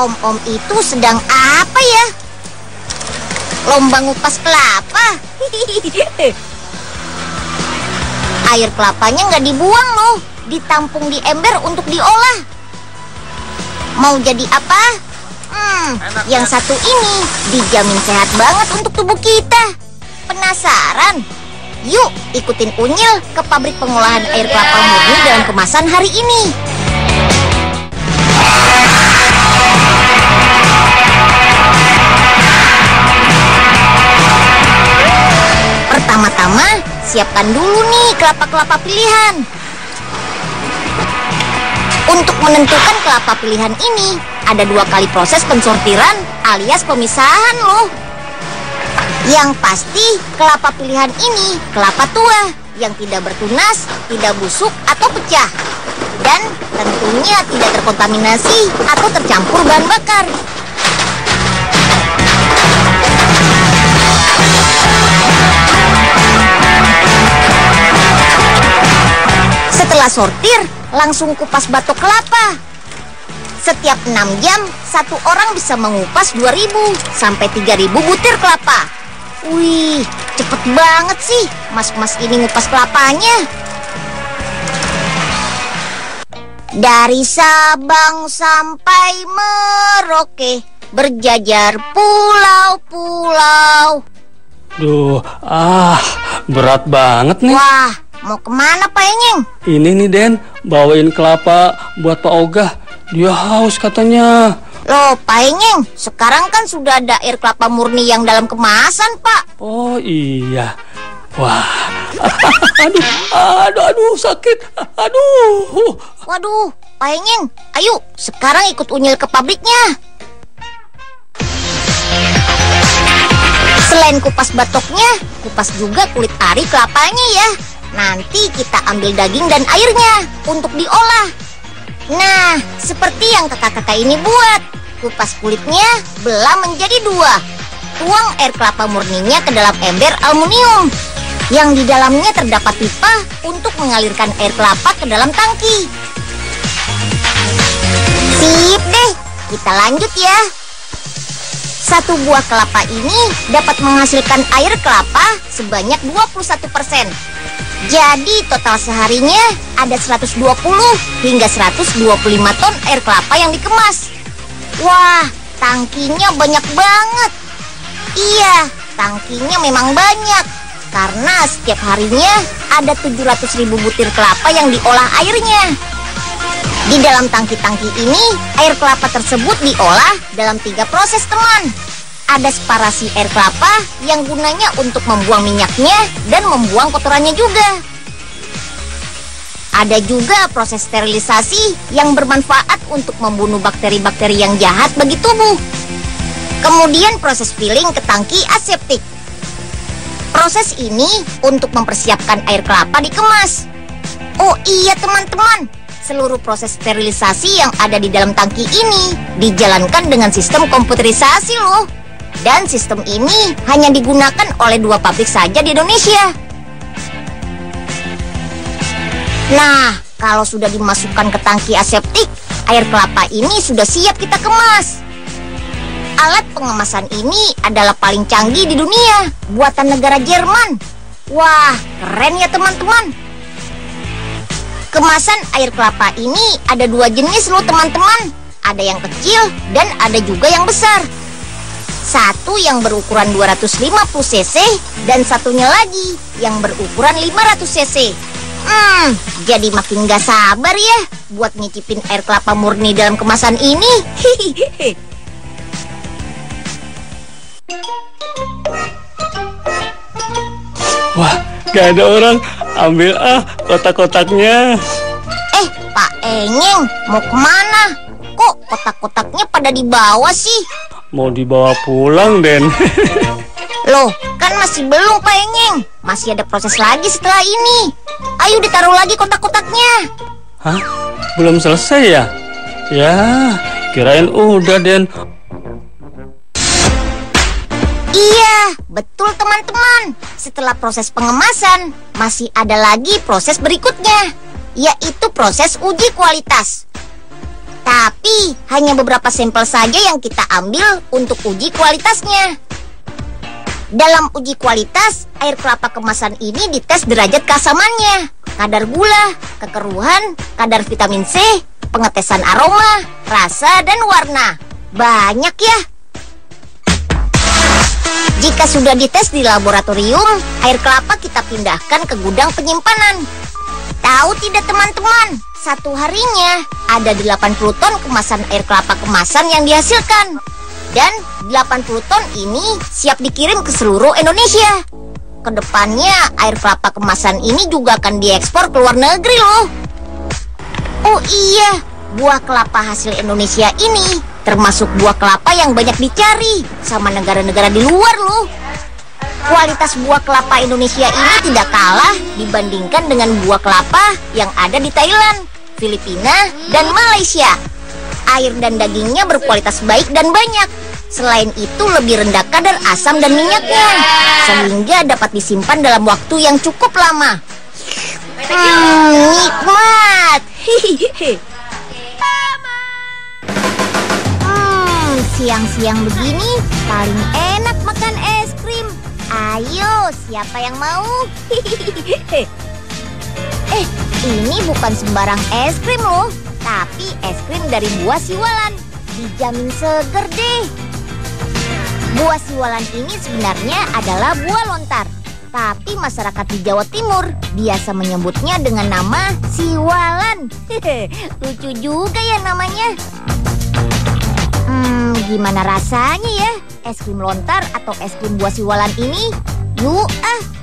Om-om itu sedang apa ya? Lomba ngupas kelapa. Air kelapanya nggak dibuang loh, ditampung di ember untuk diolah. Mau jadi apa? Yang satu ini dijamin sehat banget untuk tubuh kita. Penasaran? Yuk ikutin Unyil ke pabrik pengolahan air kelapa murni dalam kemasan hari ini. Pertama-tama, siapkan dulu nih kelapa-kelapa pilihan. Untuk menentukan kelapa pilihan ini, ada 2 kali proses pensortiran alias pemisahan loh. Yang pasti, kelapa pilihan ini kelapa tua yang tidak bertunas, tidak busuk atau pecah. Dan tentunya tidak terkontaminasi atau tercampur bahan bakar. Setelah sortir, langsung kupas batok kelapa. Setiap 6 jam, satu orang bisa mengupas 2.000 sampai 3.000 butir kelapa. Wih, cepet banget sih mas-mas ini ngupas kelapanya. Dari Sabang sampai Merauke, berjajar pulau-pulau. Duh, berat banget nih. Wah, mau kemana Pak Enyeng? Ini nih Den, bawain kelapa buat Pak Ogah. Dia haus katanya. Loh Pak Enyeng, sekarang kan sudah ada air kelapa murni yang dalam kemasan Pak. Oh iya. Wah, aduh sakit. Aduh. Waduh, Pak Enyeng, ayo sekarang ikut Unyil ke pabriknya. Selain kupas batoknya, kupas juga kulit ari kelapanya ya. Nanti kita ambil daging dan airnya untuk diolah. Nah, seperti yang kakak-kakak ini buat. Kupas kulitnya, belah menjadi 2. Tuang air kelapa murninya ke dalam ember aluminium. Yang di dalamnya terdapat pipa untuk mengalirkan air kelapa ke dalam tangki. Sip deh, kita lanjut ya. 1 buah kelapa ini dapat menghasilkan air kelapa sebanyak 21%. Jadi total seharinya ada 120 hingga 125 ton air kelapa yang dikemas. Wah, tangkinya banyak banget. Iya, tangkinya memang banyak. Karena setiap harinya ada 700.000 butir kelapa yang diolah airnya. Di dalam tangki-tangki ini, air kelapa tersebut diolah dalam 3 proses teman. Ada separasi air kelapa yang gunanya untuk membuang minyaknya dan membuang kotorannya juga. Ada juga proses sterilisasi yang bermanfaat untuk membunuh bakteri-bakteri yang jahat bagi tubuh. Kemudian proses filling ke tangki aseptik. Proses ini untuk mempersiapkan air kelapa dikemas. Oh iya teman-teman, seluruh proses sterilisasi yang ada di dalam tangki ini dijalankan dengan sistem komputerisasi loh. Dan sistem ini hanya digunakan oleh 2 pabrik saja di Indonesia. Nah, kalau sudah dimasukkan ke tangki aseptik, air kelapa ini sudah siap kita kemas. Alat pengemasan ini adalah paling canggih di dunia, buatan negara Jerman. Wah, keren ya teman-teman. Kemasan air kelapa ini ada 2 jenis loh teman-teman. Ada yang kecil dan ada juga yang besar. Satu yang berukuran 250 cc dan satunya lagi yang berukuran 500 cc. Jadi makin gak sabar ya buat nyicipin air kelapa murni dalam kemasan ini. Wah, gak ada orang. Ambil kotak-kotaknya. Pak Enyeng, mau kemana? Kok kotak-kotaknya pada dibawa sih? Mau dibawa pulang, Den. Loh, kan masih belum Pak Enyeng. Masih ada proses lagi setelah ini. Ayo ditaruh lagi kotak-kotaknya. Hah? Belum selesai ya? Ya, kirain udah, Den. Iya, betul teman-teman. Setelah proses pengemasan, masih ada lagi proses berikutnya, yaitu proses uji kualitas. Tapi hanya beberapa sampel saja yang kita ambil untuk uji kualitasnya. Dalam uji kualitas, air kelapa kemasan ini dites derajat keasamannya, kadar gula, kekeruhan, kadar vitamin C, pengetesan aroma, rasa, dan warna. Banyak ya. Jika sudah dites di laboratorium, air kelapa kita pindahkan ke gudang penyimpanan. Tahu tidak teman-teman, satu harinya ada 80 ton kemasan air kelapa kemasan yang dihasilkan. Dan 80 ton ini siap dikirim ke seluruh Indonesia. Kedepannya air kelapa kemasan ini juga akan diekspor ke luar negeri loh. Oh iya, buah kelapa hasil Indonesia ini termasuk buah kelapa yang banyak dicari sama negara-negara di luar loh. Kualitas buah kelapa Indonesia ini tidak kalah dibandingkan dengan buah kelapa yang ada di Thailand, Filipina, dan Malaysia. Air dan dagingnya berkualitas baik dan banyak. Selain itu lebih rendah kadar asam dan minyaknya, sehingga dapat disimpan dalam waktu yang cukup lama. Nikmat. Siang-siang begini paling enak makan es krim. Ayo, siapa yang mau? Ini bukan sembarang es krim loh, tapi es krim dari buah siwalan. Dijamin seger deh. Buah siwalan ini sebenarnya adalah buah lontar, tapi masyarakat di Jawa Timur biasa menyebutnya dengan nama siwalan. Lucu juga ya namanya. Gimana rasanya ya es krim lontar atau es krim buah siwalan ini? Yuk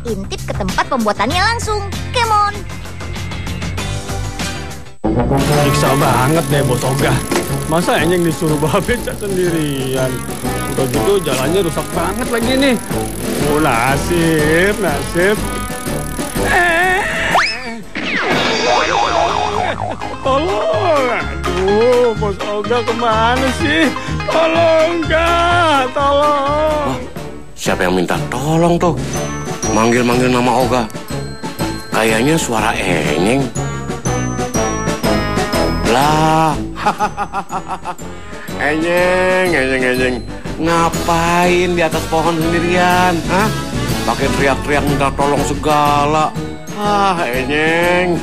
intip ke tempat pembuatannya langsung. Come on. Nyiksa banget deh Bos Ogah. Masa Enyeng disuruh bawa beca sendirian? Udah gitu jalannya rusak banget lagi nih. Oh nasib. Tolong, aduh, Bos Ogah kemana sih? Tolong, tolong. Wah, siapa yang minta tolong tuh? Manggil-manggil nama Ogah. Kayaknya suara Enyeng. Lah, Enyeng. Ngapain di atas pohon sendirian? Hah? Pakai teriak-teriak minta tolong segala. Enyeng.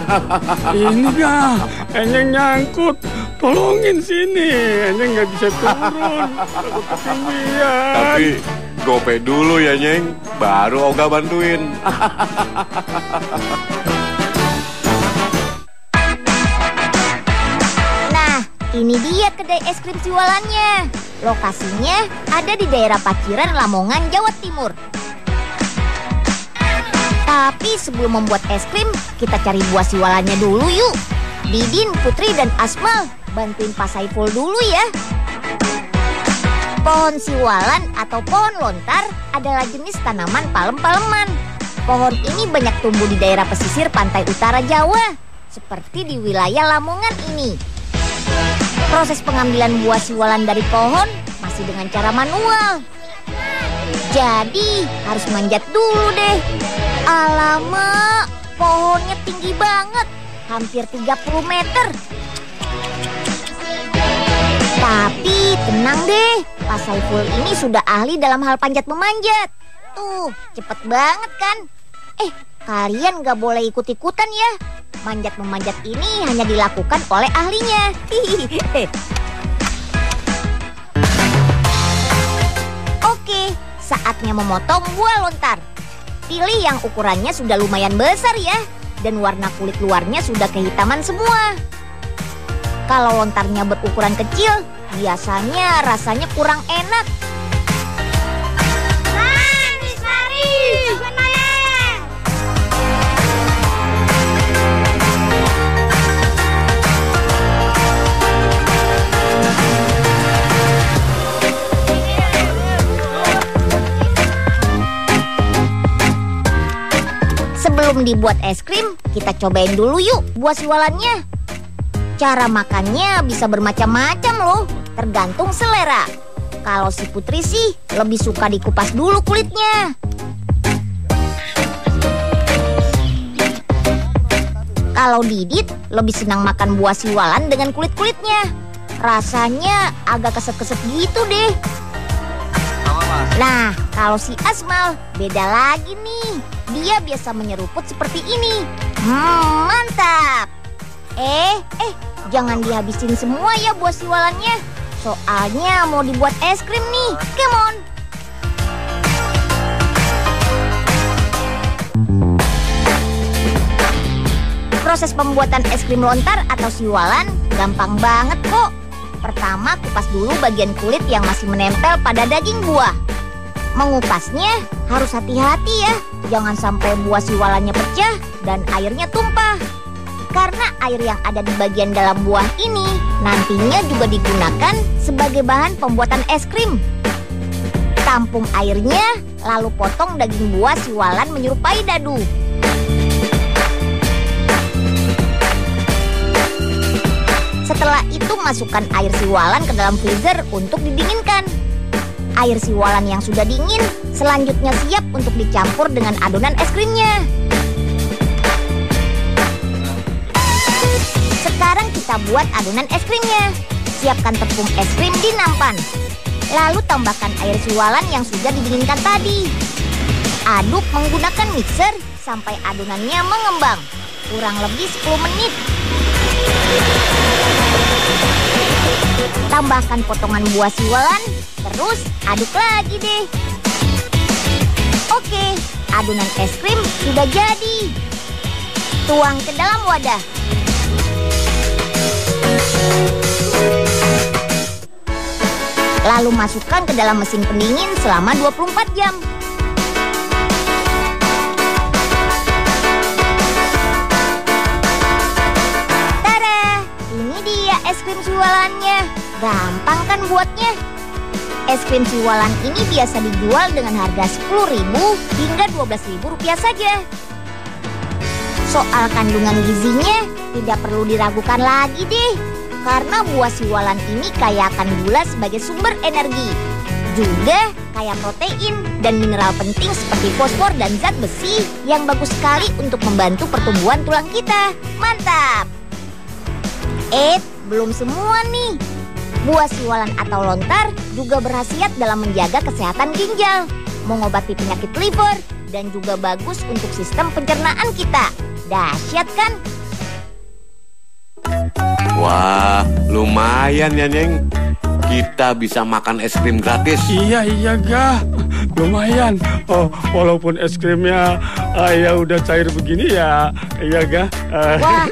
Ini gak, Enyeng nyangkut. Tolongin sini, Enyeng nggak bisa turun. Takut ketinggian. Tapi gope dulu ya, Nyeng. Baru Ogah bantuin. Nah, ini dia kedai es krim siwalannya. Lokasinya ada di daerah Paciran, Lamongan, Jawa Timur. Tapi sebelum membuat es krim, kita cari buah siwalannya dulu yuk. Didin, Putri, dan Asmal bantuin Pak Saiful dulu ya. Pohon siwalan atau pohon lontar adalah jenis tanaman palem-paleman. Pohon ini banyak tumbuh di daerah pesisir pantai utara Jawa, seperti di wilayah Lamongan ini. Proses pengambilan buah siwalan dari pohon masih dengan cara manual. Jadi harus manjat dulu deh. Alamak, pohonnya tinggi banget, hampir 30 meter. Tapi tenang deh, Pak Saiful ini sudah ahli dalam hal panjat memanjat. Tuh, cepet banget kan? Kalian gak boleh ikut-ikutan ya. Manjat-memanjat ini hanya dilakukan oleh ahlinya. Oke, saatnya memotong buah lontar. Pilih yang ukurannya sudah lumayan besar ya, dan warna kulit luarnya sudah kehitaman semua. Kalau lontarnya berukuran kecil, biasanya rasanya kurang enak. Sebelum dibuat es krim, kita cobain dulu yuk buah siwalannya. Cara makannya bisa bermacam-macam loh, tergantung selera. Kalau si Putri sih lebih suka dikupas dulu kulitnya. Kalau Didit lebih senang makan buah siwalan dengan kulit-kulitnya. rasanya agak keset-keset gitu deh. Nah, kalau si Asmal beda lagi nih. Dia biasa menyeruput seperti ini. Mantap. Jangan dihabisin semua ya buah siwalannya. Soalnya mau dibuat es krim nih. Come on. Proses pembuatan es krim lontar atau siwalan gampang banget kok. Pertama, kupas dulu bagian kulit yang masih menempel pada daging buah. Mengupasnya harus hati-hati ya. Jangan sampai buah siwalannya pecah dan airnya tumpah. Karena air yang ada di bagian dalam buah ini nantinya juga digunakan sebagai bahan pembuatan es krim. Tampung airnya, lalu potong daging buah siwalan menyerupai dadu. Setelah itu masukkan air siwalan ke dalam freezer untuk didinginkan. Air siwalan yang sudah dingin selanjutnya siap untuk dicampur dengan adonan es krimnya. Sekarang kita buat adonan es krimnya. Siapkan tepung es krim di nampan. Lalu tambahkan air siwalan yang sudah didinginkan tadi. Aduk menggunakan mixer sampai adonannya mengembang. Kurang lebih 10 menit. Tambahkan potongan buah siwalan, terus aduk lagi deh. Oke, adonan es krim sudah jadi. Tuang ke dalam wadah. Lalu masukkan ke dalam mesin pendingin selama 24 jam. Es krim siwalannya. Gampang kan buatnya? Es krim siwalan ini biasa dijual dengan harga Rp10.000 hingga Rp12.000 saja. Soal kandungan gizinya tidak perlu diragukan lagi deh. Karena buah siwalan ini kaya akan gula sebagai sumber energi. Juga kaya protein dan mineral penting seperti fosfor dan zat besi yang bagus sekali untuk membantu pertumbuhan tulang kita. Mantap! Belum semua nih. Buah siwalan atau lontar juga berkhasiat dalam menjaga kesehatan ginjal, mengobati penyakit liver, dan juga bagus untuk sistem pencernaan kita. Dahsyat kan? Wah, lumayan ya, Neng. Kita bisa makan es krim gratis. Iya, Gah. Lumayan. Oh, walaupun es krimnya ya udah cair begini ya. Iya, Gah. Wah,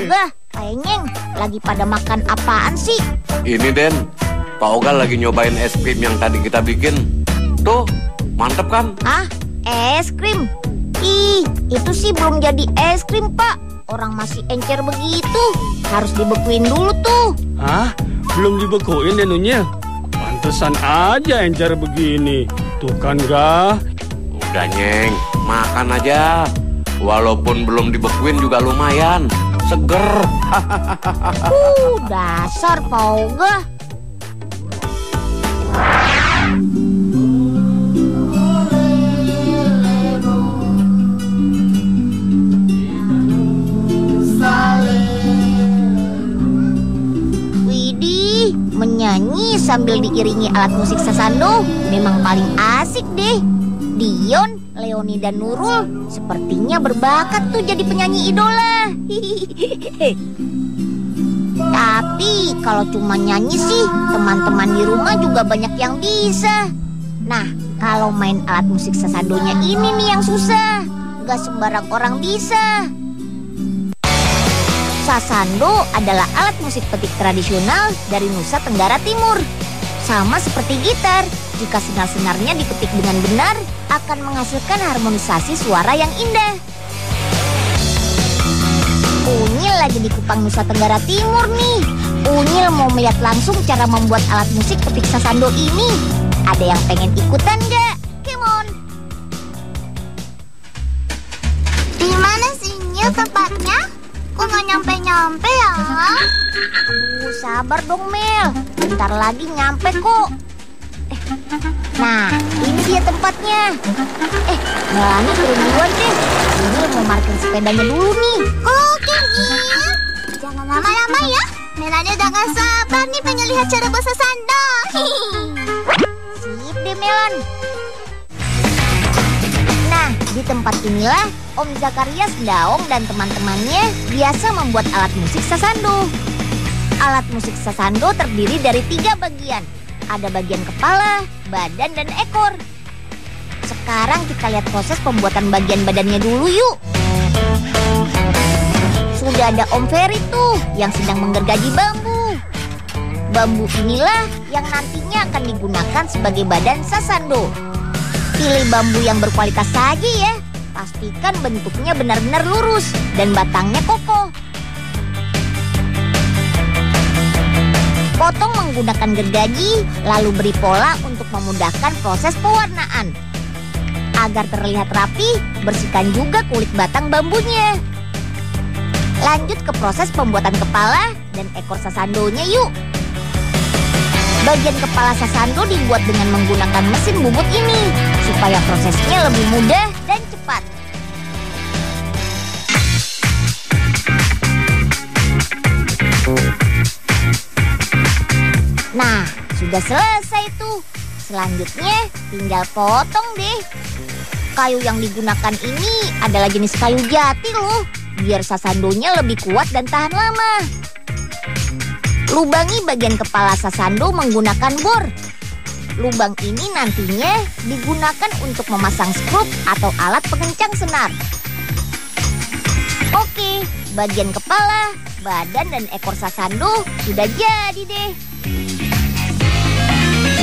Gah. Kayaknya lagi pada makan apaan sih? Ini, Den. Pak Oga lagi nyobain es krim yang tadi kita bikin. Tuh, mantep kan? Ah, es krim? Ih, itu sih belum jadi es krim, Pak. Orang masih encer begitu. Harus dibekuin dulu tuh. Hah? Belum dibekuin, Denunya? Pantesan aja encer begini. Tuh kan, Gah. Udah, Nyeng. Makan aja. Walaupun belum dibekuin juga lumayan. Seger. Dasar Pak Oga. Widih, menyanyi sambil diiringi alat musik sasando memang paling asik deh. Dion, Leoni dan Nurul sepertinya berbakat tuh jadi penyanyi idola. Tapi kalau cuma nyanyi sih, teman-teman di rumah juga banyak yang bisa. Nah, kalau main alat musik sasandonya ini nih yang susah. Gak sembarang orang bisa. Sasando adalah alat musik petik tradisional dari Nusa Tenggara Timur. Sama seperti gitar, jika senar-senarnya dipetik dengan benar, akan menghasilkan harmonisasi suara yang indah. Unyil lagi di Kupang, Nusa Tenggara Timur nih. Unyil mau melihat langsung cara membuat alat musik petik sasando ini. Ada yang pengen ikutan nggak? Come on! Di mana sih Nyil tempatnya? Kok nggak nyampe-nyampe ya? Sabar dong Mel, bentar lagi nyampe kok. Nah, ini dia tempatnya. Melani turun duluan deh. Ini mau parkir sepedanya dulu nih. Oke Nyil. Jangan lama-lama ya. Melani udah gak sabar nih pengen lihat cara bersasando. Sip deh, Melan. Nah, di tempat inilah Om Zakarias Daong dan teman-temannya biasa membuat alat musik sasando. Alat musik sasando terdiri dari 3 bagian. Ada bagian kepala, badan, dan ekor. Sekarang kita lihat proses pembuatan bagian badannya dulu yuk. Sudah ada Om Ferry tuh yang sedang menggergaji bambu. Bambu inilah yang nantinya akan digunakan sebagai badan sasando. Pilih bambu yang berkualitas saja ya. Pastikan bentuknya benar-benar lurus dan batangnya kokoh. Potong menggunakan gergaji, lalu beri pola untuk memudahkan proses pewarnaan. Agar terlihat rapi, bersihkan juga kulit batang bambunya. Lanjut ke proses pembuatan kepala dan ekor sasandonya yuk. Bagian kepala sasando dibuat dengan menggunakan mesin bubut ini, supaya prosesnya lebih mudah dan cepat. Nah, sudah selesai tuh. Selanjutnya tinggal potong deh. Kayu yang digunakan ini adalah jenis kayu jati loh, biar sasandonya lebih kuat dan tahan lama. Lubangi bagian kepala sasando menggunakan bor. Lubang ini nantinya digunakan untuk memasang skrup atau alat pengencang senar. Oke, bagian kepala, badan, dan ekor sasando sudah jadi deh.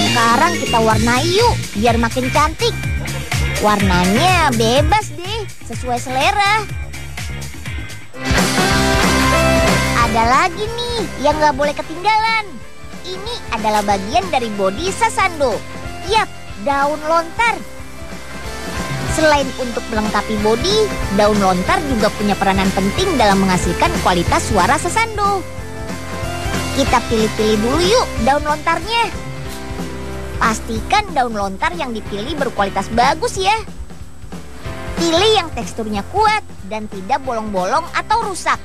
Sekarang kita warnai yuk, biar makin cantik. Warnanya bebas deh, sesuai selera. Ada lagi nih yang gak boleh ketinggalan. Ini adalah bagian dari bodi sasando. Yap, daun lontar. Selain untuk melengkapi bodi, daun lontar juga punya peranan penting dalam menghasilkan kualitas suara sasando. Kita pilih-pilih dulu yuk daun lontarnya. Pastikan daun lontar yang dipilih berkualitas bagus ya. Pilih yang teksturnya kuat dan tidak bolong-bolong atau rusak.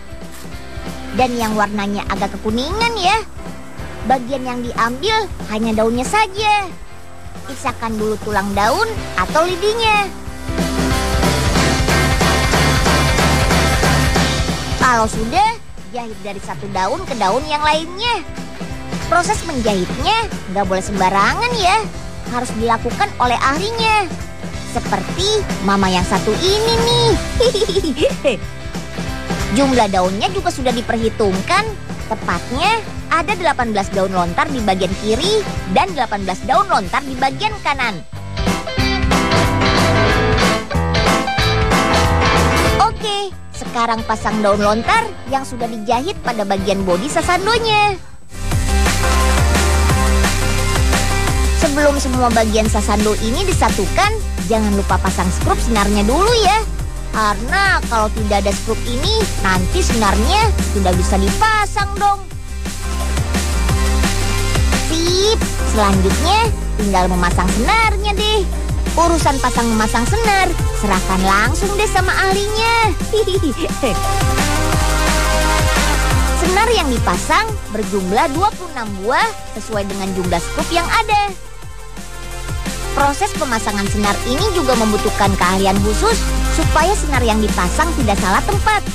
Dan yang warnanya agak kekuningan ya. Bagian yang diambil hanya daunnya saja. Pisahkan dulu tulang daun atau lidinya. Kalau sudah, jahit dari satu daun ke daun yang lainnya. Proses menjahitnya nggak boleh sembarangan ya. Harus dilakukan oleh ahlinya. Seperti mama yang satu ini nih. Jumlah daunnya juga sudah diperhitungkan. Tepatnya ada 18 daun lontar di bagian kiri dan 18 daun lontar di bagian kanan. Oke, sekarang pasang daun lontar yang sudah dijahit pada bagian bodi sasandonya. Sebelum semua bagian sasando ini disatukan, jangan lupa pasang skrup senarnya dulu ya. Karena kalau tidak ada skrup ini, nanti senarnya tidak bisa dipasang dong. Sip, selanjutnya tinggal memasang senarnya deh. Urusan pasang memasang senar, serahkan langsung deh sama ahlinya. Senar yang dipasang berjumlah 26 buah sesuai dengan jumlah skrup yang ada. Proses pemasangan senar ini juga membutuhkan keahlian khusus supaya senar yang dipasang tidak salah tempat.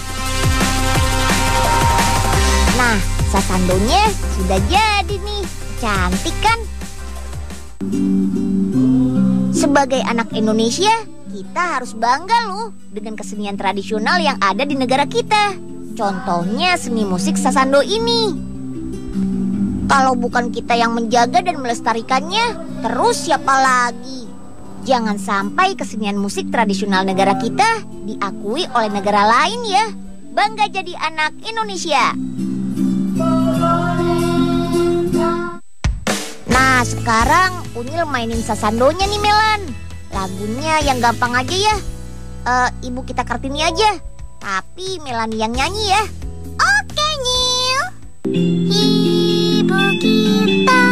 Nah, sasandonya sudah jadi nih. Cantik kan? Sebagai anak Indonesia, kita harus bangga loh dengan kesenian tradisional yang ada di negara kita. Contohnya seni musik sasando ini. Kalau bukan kita yang menjaga dan melestarikannya, terus siapa lagi? Jangan sampai kesenian musik tradisional negara kita diakui oleh negara lain ya. Bangga jadi anak Indonesia. Nah, sekarang Unyil mainin sasandonya nih Melan. Lagunya yang gampang aja ya. Ibu kita Kartini aja. Tapi Melani yang nyanyi ya. Oke, Nyil. Ibu kita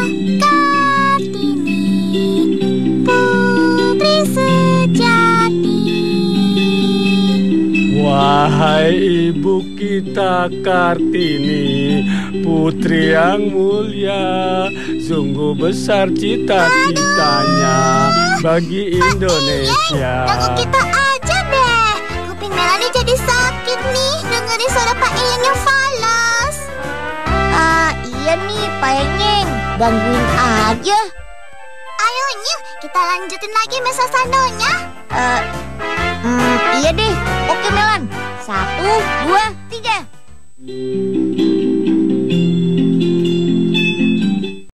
Kartini, putri sejati. Wahai ibu kita Kartini, putri yang mulia, sungguh besar cita-citanya bagi Indonesia. Lagu kita aja deh. Kuping Melani jadi sakit nih dengerin suara Pak Enyeng yang falas. Iya nih Pak Enyeng, gangguin aja. Ayo Nyeng, kita lanjutin lagi mesa sandonya. Iya deh. Oke Melan. 1, 2, 3.